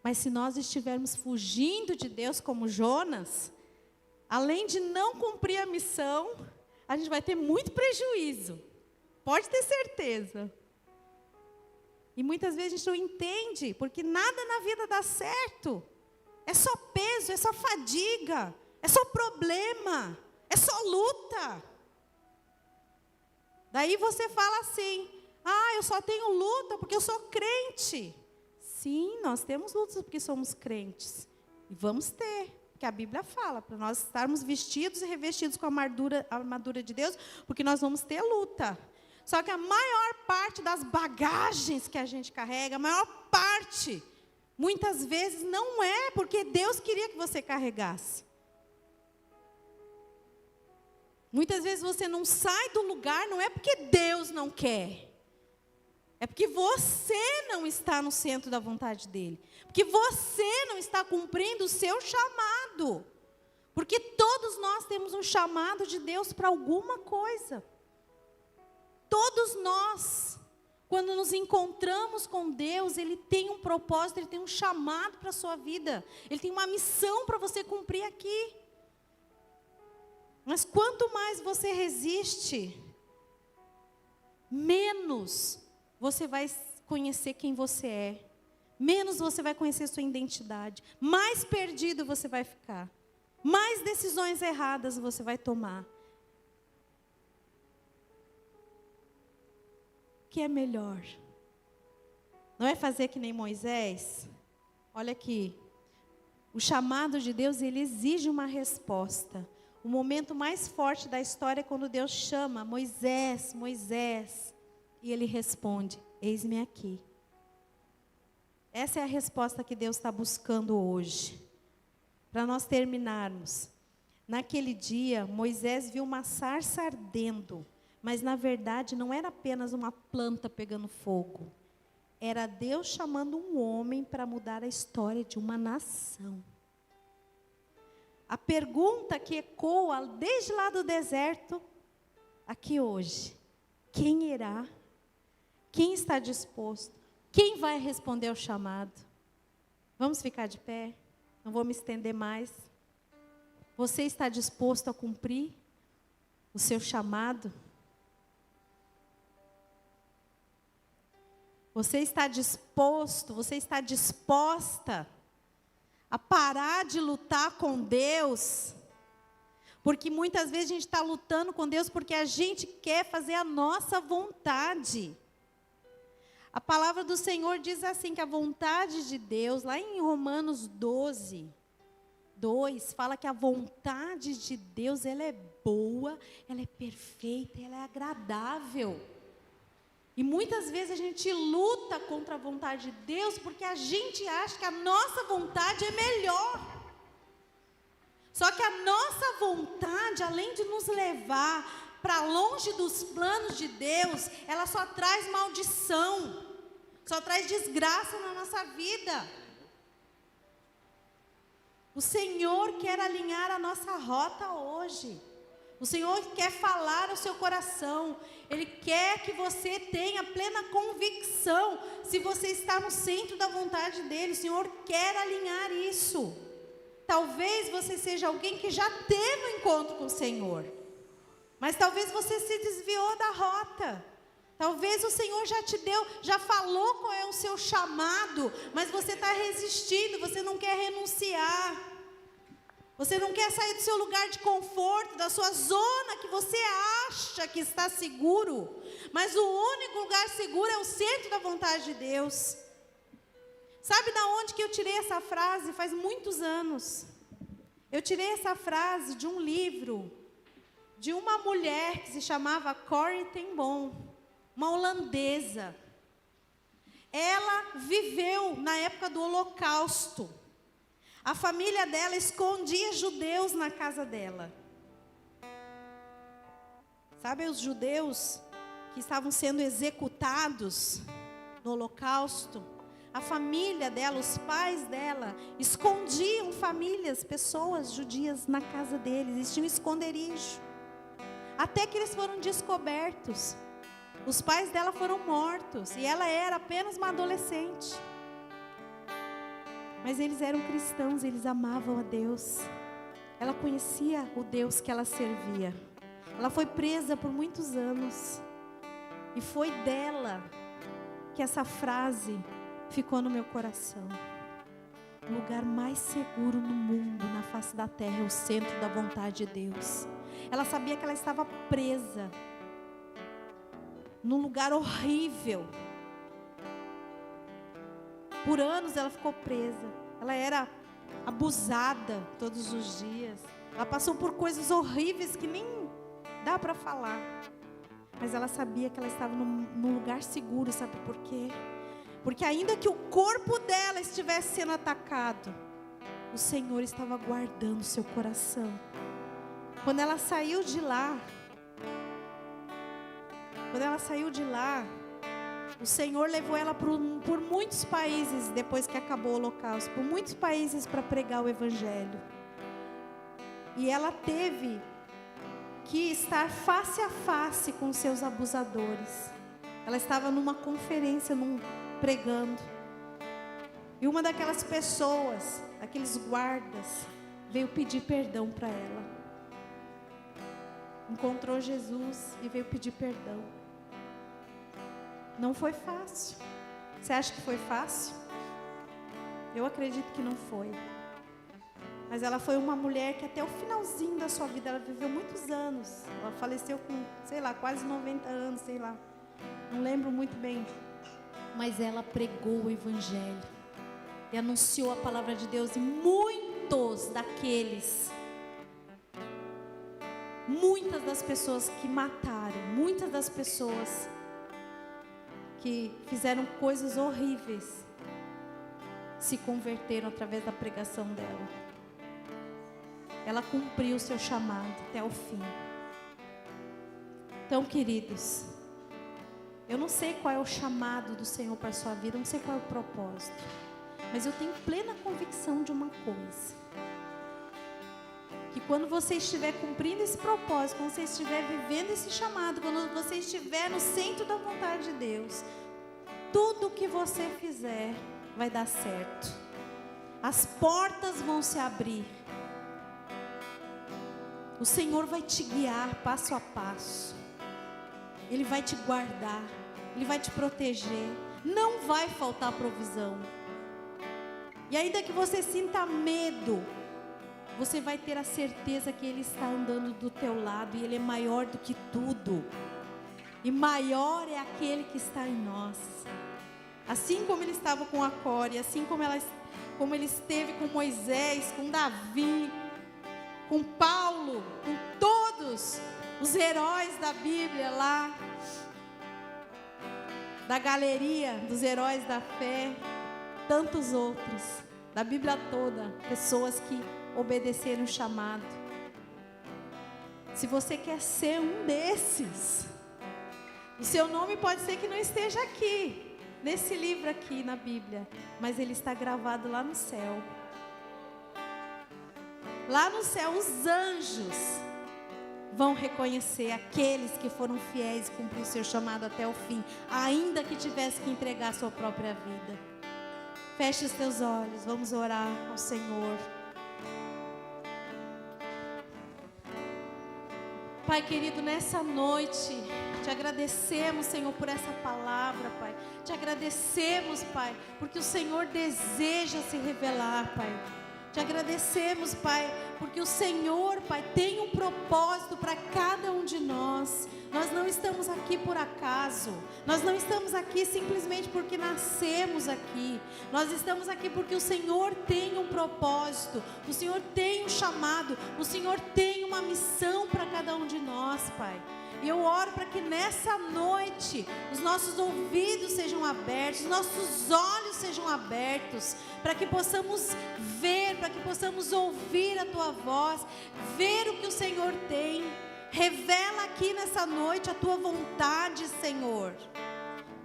Mas se nós estivermos fugindo de Deus como Jonas, além de não cumprir a missão, a gente vai ter muito prejuízo. Pode ter certeza. E muitas vezes a gente não entende, porque nada na vida dá certo. É só peso, é só fadiga, é só problema, é só luta. Daí você fala assim, eu só tenho luta porque eu sou crente. Sim, nós temos lutas porque somos crentes. E vamos ter, porque a Bíblia fala, para nós estarmos vestidos e revestidos com a armadura de Deus, porque nós vamos ter luta. Só que a maior parte das bagagens que a gente carrega, a maior parte, muitas vezes não é porque Deus queria que você carregasse. Muitas vezes você não sai do lugar, não é porque Deus não quer. É porque você não está no centro da vontade dEle. Porque você não está cumprindo o seu chamado. Porque todos nós temos um chamado de Deus para alguma coisa. Todos nós, quando nos encontramos com Deus, Ele tem um propósito, Ele tem um chamado para a sua vida. Ele tem uma missão para você cumprir aqui. Mas quanto mais você resiste, menos você vai conhecer quem você é. Menos você vai conhecer sua identidade. Mais perdido você vai ficar. Mais decisões erradas você vai tomar. O que é melhor? Não é fazer que nem Moisés? Olha aqui. O chamado de Deus, ele exige uma resposta. O momento mais forte da história é quando Deus chama Moisés, Moisés. E ele responde, eis-me aqui. Essa é a resposta que Deus está buscando hoje. Para nós terminarmos. Naquele dia, Moisés viu uma sarça ardendo. Mas na verdade não era apenas uma planta pegando fogo. Era Deus chamando um homem para mudar a história de uma nação. A pergunta que ecoa desde lá do deserto, aqui hoje. Quem irá? Quem está disposto? Quem vai responder ao chamado? Vamos ficar de pé? Não vou me estender mais. Você está disposto a cumprir o seu chamado? Você está disposto, você está disposta a parar de lutar com Deus? Porque muitas vezes a gente está lutando com Deus porque a gente quer fazer a nossa vontade. A palavra do Senhor diz assim, que a vontade de Deus, lá em Romanos 12, 2, fala que a vontade de Deus, ela é boa, ela é perfeita, ela é agradável. E muitas vezes a gente luta contra a vontade de Deus porque a gente acha que a nossa vontade é melhor. Só que a nossa vontade, além de nos levar para longe dos planos de Deus, ela só traz maldição, só traz desgraça na nossa vida. O Senhor quer alinhar a nossa rota hoje. O Senhor quer falar ao seu coração. Ele quer que você tenha plena convicção se você está no centro da vontade dEle. O Senhor quer alinhar isso. Talvez você seja alguém que já teve um encontro com o Senhor, mas talvez você se desviou da rota. Talvez o Senhor já falou qual é o seu chamado, mas você está resistindo, você não quer renunciar. Você não quer sair do seu lugar de conforto, da sua zona que você acha que está seguro. Mas o único lugar seguro é o centro da vontade de Deus. Sabe de onde que eu tirei essa frase? Faz muitos anos. Eu tirei essa frase de um livro, de uma mulher que se chamava Corrie ten Boom, uma holandesa. Ela viveu na época do Holocausto. A família dela escondia judeus na casa dela. Sabe os judeus que estavam sendo executados no Holocausto? A família dela, os pais dela, escondiam pessoas judias na casa deles. Eles tinham esconderijo. Até que eles foram descobertos. Os pais dela foram mortos e ela era apenas uma adolescente. Mas eles eram cristãos, eles amavam a Deus. Ela conhecia o Deus que ela servia. Ela foi presa por muitos anos. E foi dela que essa frase ficou no meu coração. O lugar mais seguro no mundo, na face da terra, é o centro da vontade de Deus. Ela sabia que ela estava presa num lugar horrível. Por anos ela ficou presa. Ela era abusada todos os dias. Ela passou por coisas horríveis que nem dá para falar. Mas ela sabia que ela estava num lugar seguro, sabe por quê? Porque ainda que o corpo dela estivesse sendo atacado, o Senhor estava guardando o seu coração. Quando ela saiu de lá, o Senhor levou ela por muitos países, depois que acabou o holocausto, por muitos países para pregar o Evangelho. E ela teve que estar face a face com seus abusadores. Ela estava numa conferência, pregando. E uma daquelas pessoas, aqueles guardas, veio pedir perdão para ela. Encontrou Jesus e veio pedir perdão. Não foi fácil. Você acha que foi fácil? Eu acredito que não foi. Mas ela foi uma mulher que até o finalzinho da sua vida, ela viveu muitos anos. Ela faleceu com, quase 90 anos, não lembro muito bem. Mas ela pregou o Evangelho e anunciou a palavra de Deus. E muitas das pessoas que mataram, muitas das pessoas que fizeram coisas horríveis, se converteram através da pregação dela. Ela cumpriu o seu chamado até o fim. Então, queridos, eu não sei qual é o chamado do Senhor para a sua vida, eu não sei qual é o propósito, mas eu tenho plena convicção de uma coisa: que quando você estiver cumprindo esse propósito, quando você estiver vivendo esse chamado, quando você estiver no centro da vontade de Deus, tudo que você fizer vai dar certo. As portas vão se abrir. O Senhor vai te guiar passo a passo. Ele vai te guardar. Ele vai te proteger. Não vai faltar provisão. E ainda que você sinta medo, você vai ter a certeza que Ele está andando do teu lado. E Ele é maior do que tudo. E maior é aquele que está em nós. Assim como Ele estava com a Core, assim como Ele esteve com Moisés, com Davi, com Paulo, com todos os heróis da Bíblia lá, da galeria dos heróis da fé, tantos outros, da Bíblia toda, pessoas que obedeceram o chamado. Se você quer ser um desses, o seu nome pode ser que não esteja aqui, nesse livro aqui na Bíblia, mas ele está gravado lá no céu. Lá no céu, os anjos vão reconhecer aqueles que foram fiéis e cumpriram o seu chamado até o fim, ainda que tivesse que entregar a sua própria vida. Feche os teus olhos, vamos orar ao Senhor. Pai querido, nessa noite, te agradecemos, Senhor, por essa palavra, Pai. Te agradecemos, Pai, porque o Senhor deseja se revelar, Pai. Te agradecemos, Pai, porque o Senhor, Pai, tem um propósito para cada um de nós. Nós não estamos aqui por acaso. Nós não estamos aqui simplesmente porque nascemos aqui. Nós estamos aqui porque o Senhor tem um propósito. O Senhor tem um chamado. O Senhor tem uma missão para cada um de nós, Pai. E eu oro para que nessa noite os nossos ouvidos sejam abertos, os nossos olhos sejam abertos, para que possamos ver, para que possamos ouvir a Tua voz, ver o que o Senhor tem. Revela aqui nessa noite a Tua vontade, Senhor.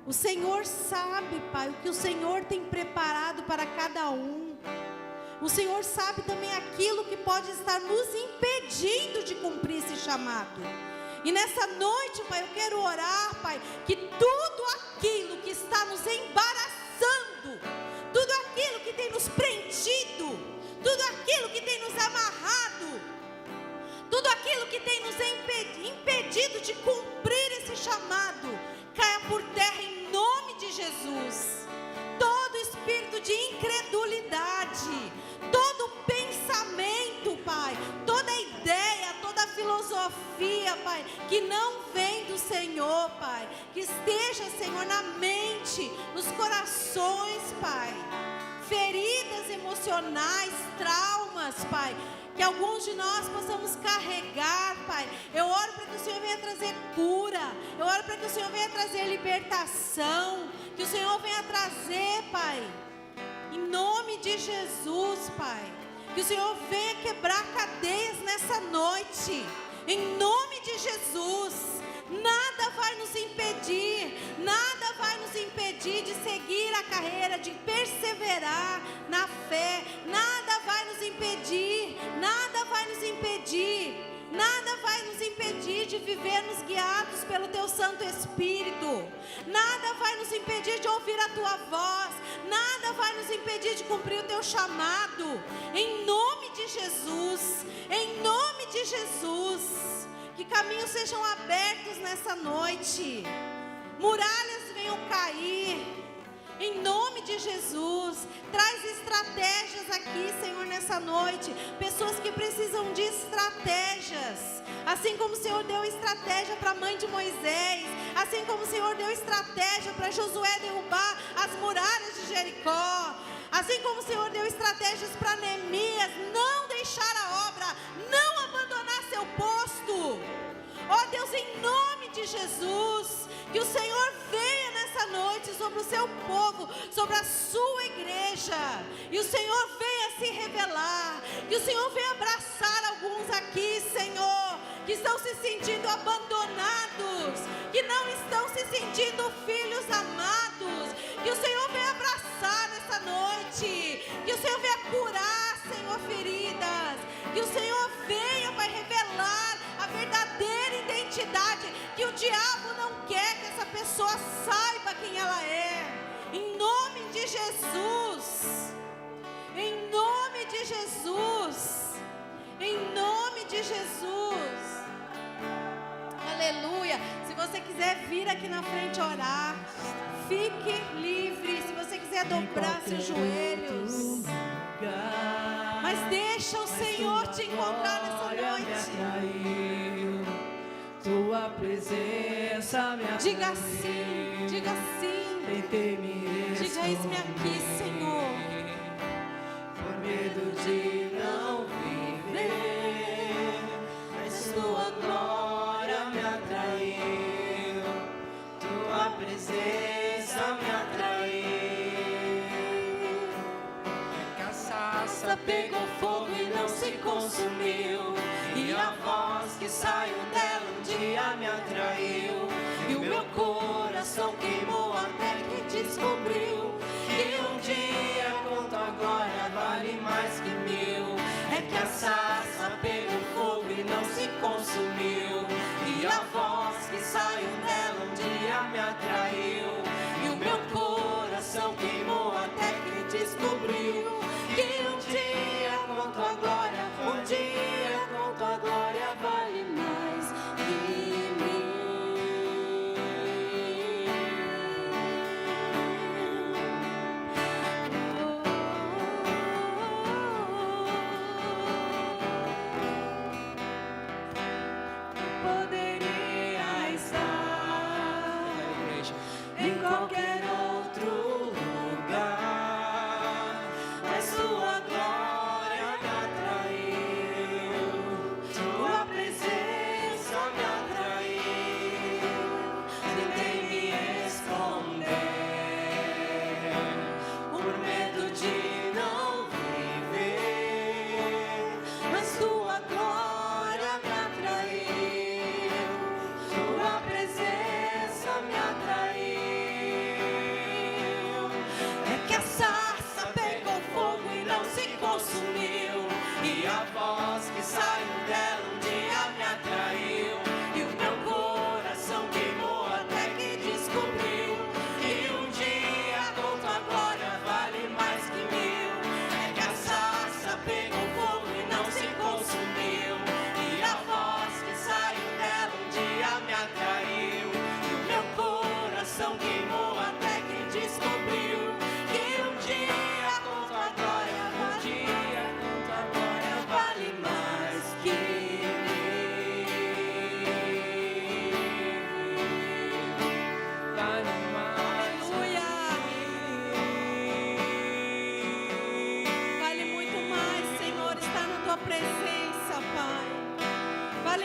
O Senhor sabe, Pai, o que o Senhor tem preparado para cada um. O Senhor sabe também aquilo que pode estar nos impedindo de cumprir esse chamado. E nessa noite, Pai, eu quero orar, Pai, que tudo aquilo que está nos embaraçando, tudo aquilo que tem nos prendido, tudo aquilo que tem nos amarrado, tudo aquilo que tem nos impedido de cumprir esse chamado, caia por terra em nome de Jesus. Todo espírito de incredulidade, todo pensamento, Pai, toda ideia, toda filosofia, Pai, que não vem do Senhor, Pai, que esteja, Senhor, na mente, nos corações, Pai, feridas emocionais, traumas, Pai, que alguns de nós possamos carregar, Pai. Eu oro para que o Senhor venha trazer cura, eu oro para que o Senhor venha trazer libertação, que o Senhor venha trazer, Pai, em nome de Jesus, Pai, que o Senhor venha quebrar cadeias nessa noite, em nome de Jesus. Nada vai nos impedir, nada vai nos impedir de seguir a carreira, de perseverar na fé. Nada vai nos impedir, nada vai nos impedir, nada vai nos impedir de vivermos guiados pelo Teu Santo Espírito. Nada vai nos impedir de ouvir a Tua voz, nada vai nos impedir de cumprir o Teu chamado. Em nome de Jesus, em nome de Jesus. Que caminhos sejam abertos nessa noite, muralhas venham cair, em nome de Jesus. Traz estratégias aqui, Senhor, nessa noite, pessoas que precisam de estratégias, assim como o Senhor deu estratégia para a mãe de Moisés, assim como o Senhor deu estratégia para Josué derrubar as muralhas de Jericó, assim como o Senhor deu estratégias para Neemias não deixar a obra, não abandonar seu posto. Ó Deus, em nome de Jesus, que o Senhor venha nessa noite sobre o seu povo, sobre a sua igreja, e o Senhor venha se revelar, que o Senhor venha abraçar alguns aqui, Senhor, que estão se sentindo abandonados, que não estão se sentindo filhos amados, que o Senhor venha abraçar nessa noite, que o Senhor venha curar, Senhor, feridas, que o Senhor venha, Pai, revelar a verdadeira identidade, que o diabo não quer que essa pessoa saiba quem ela é, em nome de Jesus, em nome de Jesus, em nome de Jesus, aleluia. Se você quiser vir aqui na frente orar, fique livre. Se você quiser dobrar seus joelhos, mas deixa o Senhor te encontrar nessa noite. Tua presença me atraiu. Diga sim, diga sim. Tentei me esconder. Diga: eis-me aqui, Senhor. Por medo de não viver, mas tua glória me atraiu. Tua presença me atraiu. É que a sarça pegou fogo e não se consumiu, e a voz que saiu dela um dia me atraiu, e o meu coração queimou até que descobriu que um dia quanto agora vale mais que mil. É que a sarça pegou fogo e não se consumiu, e a voz que saiu dela um dia me atraiu, e o meu coração queimou até que descobriu que um dia quanto a glória, um dia quanto a glória vale mais que mil. Poderia estar em qualquer outro lugar, mas tua glória me atraiu, tua presença me atraiu. Tentei me esconder por medo de não viver, mas tua glória me atraiu.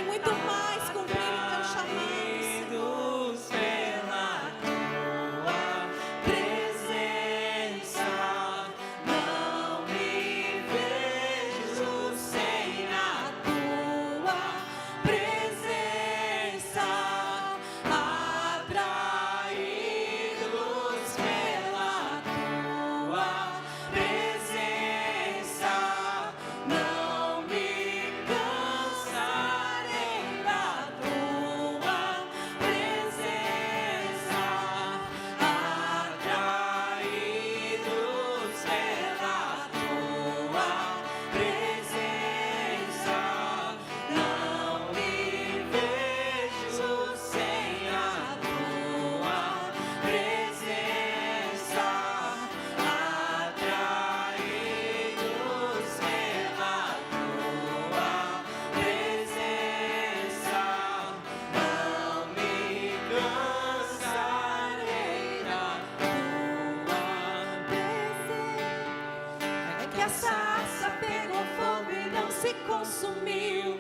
muito mais cumprir o teu chamado, consumiu,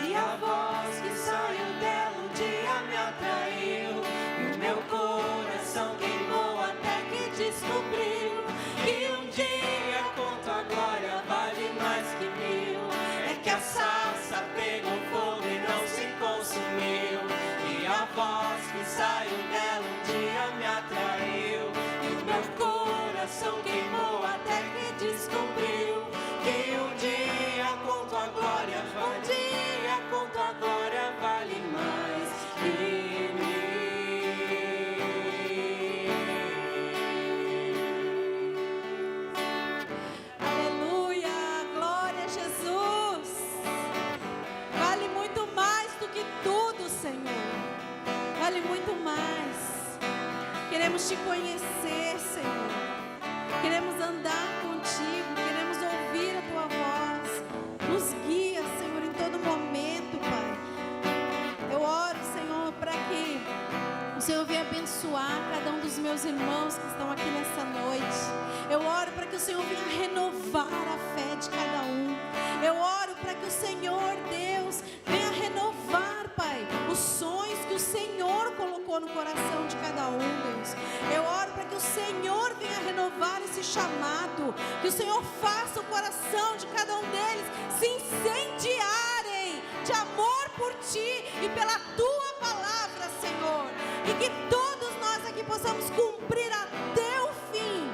e a voz que saiu dela um dia me atraiu, e o meu coração queimou até que descobriu que um dia com tua glória vale mais que mil. É que a sarça pegou fogo e não se consumiu, e a voz que saiu dela um dia me atraiu, e o meu coração queimou até que descobriu que um dia com tua glória, um dia com tua glória vale mais que mil. Aleluia, glória a Jesus. Vale muito mais do que tudo, Senhor. Vale muito mais. Queremos te conhecer, Senhor. Queremos andar contigo. Queremos ouvir a tua voz. Nos guia, Senhor, em todo momento, Pai. Eu oro, Senhor, para que o Senhor venha abençoar cada um dos meus irmãos que estão aqui nessa noite. Eu oro para que o Senhor venha renovar a fé de cada um. Eu oro para que o Senhor, Deus, venha renovar, Pai, os sonhos que o Senhor colocou no coração de cada um, Deus. Eu oro para que o Senhor venha renovar esse chamado, que o Senhor faça o coração de cada um deles se incendiarem de amor por Ti e pela Tua palavra, Senhor. E que todos nós aqui possamos cumprir até o fim,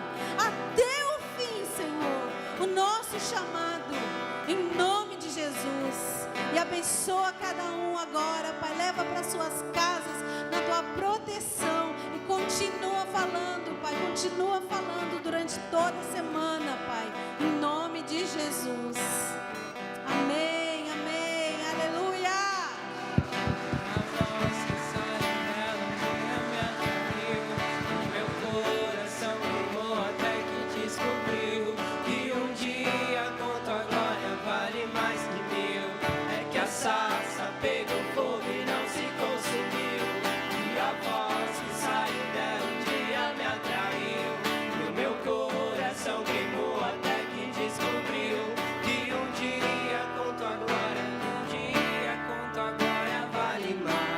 Senhor, o nosso chamado, em nome de Jesus. E abençoa cada um agora, Pai. Leva para suas casas na Tua proteção. E continua falando, Pai. Continua falando durante toda a semana, Pai. Em nome de Jesus.